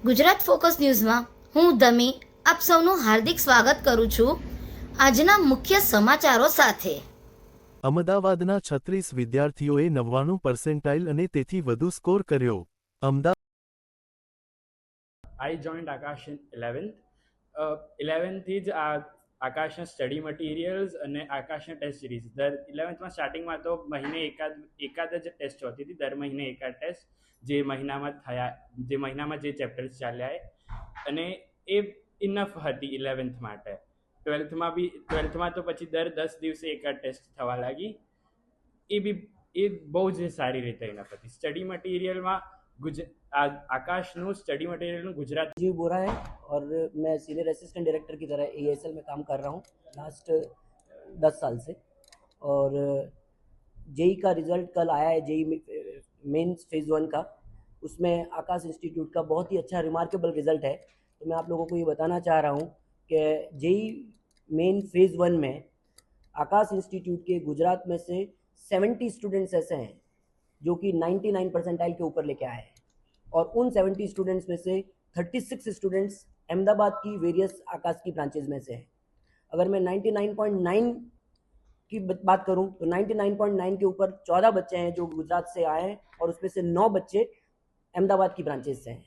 Gujarat focus ન્યૂઝમાં હું ધમી આપ સૌનું હાર્દિક સ્વાગત કરું છું. આજના મુખ્ય સમાચારો સાથે અમદાવાદના 36 વિદ્યાર્થીઓએ 99% અને તેથી વધુ સ્કોર કર્યો. I joined Akash in 11th. 11th થી જ આકાશના સ્ટડી મટીરિયલ્સ અને આકાશના ટેસ્ટ સિરીઝ દર 11થમાં સ્ટાર્ટિંગમાં તો મહિને એકાદ જ ટેસ્ટ હોતી હતી, દર મહિને એકાદ ટેસ્ટ જે મહિનામાં જે ચેપ્ટર્સ ચાલ્યા અને એ ઇનફ હતી 11th માટે. 12થમાં તો પછી દર 10 દિવસે એકાદ ટેસ્ટ થવા લાગી. એ બહુ જ સારી રીતે ઇનફ હતી. સ્ટડી મટીરિયલમાં आकाशનું स्टडी मटेरियल गुजरात जीव बोरा है और मैं सीनियर असिस्टेंट डायरेक्टर की तरह ASL में काम कर रहा हूँ लास्ट 10 साल से. और जेई का रिज़ल्ट कल आया है, जेई मेंस फेज़ 1 का. उसमें आकाश इंस्टीट्यूट का बहुत ही अच्छा रिमार्केबल रिज़ल्ट है. तो मैं आप लोगों को ये बताना चाह रहा हूँ कि जेई मेन फेज़ 1 में आकाश इंस्टीट्यूट के गुजरात में से 70 स्टूडेंट्स ऐसे हैं जो कि 99 परसेंटाइल के ऊपर लेके आए हैं. और उन 70 स्टूडेंट्स में से 36 स्टूडेंट्स अहमदाबाद की वेरियस आकाश की ब्रांचेज में से हैं. अगर मैं 99.9 की बात करूं तो 99.9 के ऊपर 14 बच्चे हैं जो गुजरात से आए हैं और उसमें से 9 बच्चे अहमदाबाद की ब्रांचेज से हैं.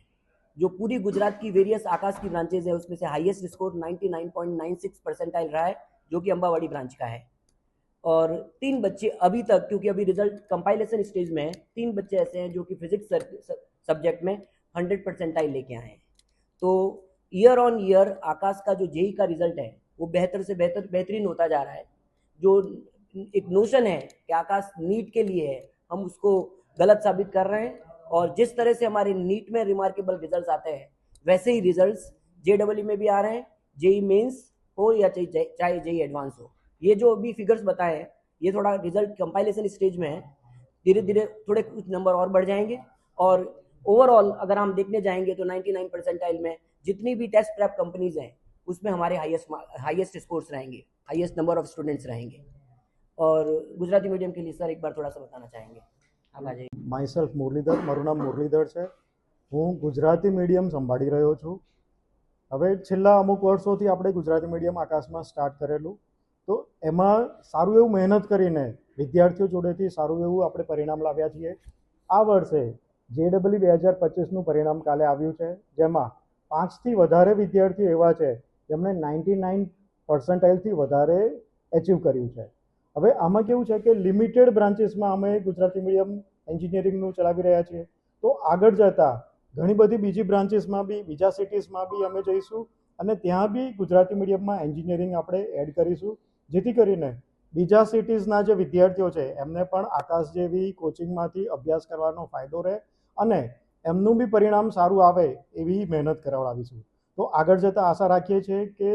जो पूरी गुजरात की वेरियस आकाश की ब्रांचेज है उसमें से हाईएस्ट स्कोर 99.96 परसेंटाइल रहा है जो कि अम्बावाड़ी ब्रांच का है. और 3 बच्चे अभी तक, क्योंकि अभी रिजल्ट कंपाइलेशन स्टेज में है, 3 बच्चे ऐसे हैं जो कि फिजिक्स सब्जेक्ट में 100 परसेंटाइल लेके आए हैं. तो ईयर ऑन ईयर आकाश का जो जेई का रिजल्ट है वो बेहतर से बेहतरीन होता जा रहा है. जो एक नोशन है कि आकाश नीट के लिए है, हम उसको गलत साबित कर रहे हैं. और जिस तरह से हमारे नीट में रिमार्केबल रिजल्ट्स आते हैं वैसे ही रिजल्ट्स JEE में भी आ रहे हैं, जेई मेंस हो या चाहे जेई एडवांस हो. ये जो अभी फिगर्स बताए हैं ये थोड़ा रिजल्ट कंपाइलेशन स्टेज में है, धीरे धीरे थोड़े कुछ नंबर और बढ़ जाएंगे. और ओवरऑल अगर हम देखने जाएंगे तो 99 परसेंटाइल में जितनी भी टेस्ट प्रेप कंपनीज हैं उसमें हमारे हाईएस्ट स्कोर्स रहेंगे, हाईएस्ट नंबर ऑफ स्टूडेंट्स रहेंगे. और गुजराती मीडियम के लिए सर एक बार थोड़ा सा बताना चाहेंगे, आप आ जाइए. माय सेल्फ मुरलीधर, મારું નામ મુરલીધર છે. હું ગુજરાતી મીડિયમ સંભાળી રહ્યો છું. હવે છેલ્લા અમુક વર્ષોથી આપણે ગુજરાતી મીડિયમ આકાશમાં સ્ટાર્ટ કરેલું, તો એમાં સારું એવું મહેનત કરીને વિદ્યાર્થીઓ જોડેથી સારું એવું આપણે પરિણામ લાવ્યા છીએ. આ વર્ષે JEE 2025નું પરિણામ કાલે આવ્યું છે, જેમાં 5થી વધારે વિદ્યાર્થીઓ એવા છે જેમણે 99 પરસેન્ટાઇલથી વધારે એચીવ કર્યું છે. હવે આમાં કેવું છે કે લિમિટેડ બ્રાન્ચીસમાં અમે ગુજરાતી મીડિયમ એન્જિનિયરિંગનું ચલાવી રહ્યા છીએ. તો આગળ જતાં ઘણી બધી બીજી બ્રાન્ચીસમાં બી, બીજા સિટીઝમાં બી અમે જઈશું અને ત્યાં બી ગુજરાતી મીડિયમમાં એન્જિનિયરિંગ આપણે એડ કરીશું, જેથી કરીને બીજા સિટીઝના જે વિદ્યાર્થીઓ છે એમને પણ આકાશ જેવી કોચિંગમાંથી અભ્યાસ કરવાનો ફાયદો રહે અને એમનું બી પરિણામ સારું આવે એવી મહેનત કરાવડાવીશું. તો આગળ જતાં આશા રાખીએ છીએ કે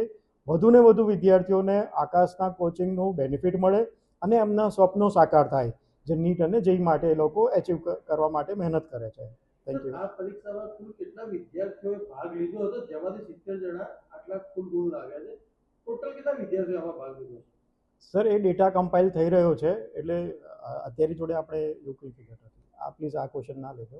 વધુને વધુ વિદ્યાર્થીઓને આકાશના કોચિંગનું બેનિફિટ મળે અને એમના સ્વપ્નો સાકાર થાય, જે નીટ અને જેઈ માટે એ લોકો એચીવ કરવા માટે મહેનત કરે છે. Thank you. આ પરીક્ષામાં કુલ કેટલા વિદ્યાર્થીઓએ ભાગ લીધો હતો, જેમાંથી 70 જણા આટલા કુલ ગુણ લાવ્યા છે? ટોટલ કેટલા વિદ્યાર્થીઓ આમાં ભાગ લીધો? સર એ ડેટા કમ્પાઇલ થઈ રહ્યો છે એટલે અત્યારે જોડે આપણે એવું કંઈ ફિગર નથી. આ પ્લીઝ આ ક્વેશ્ચન ના લેજો.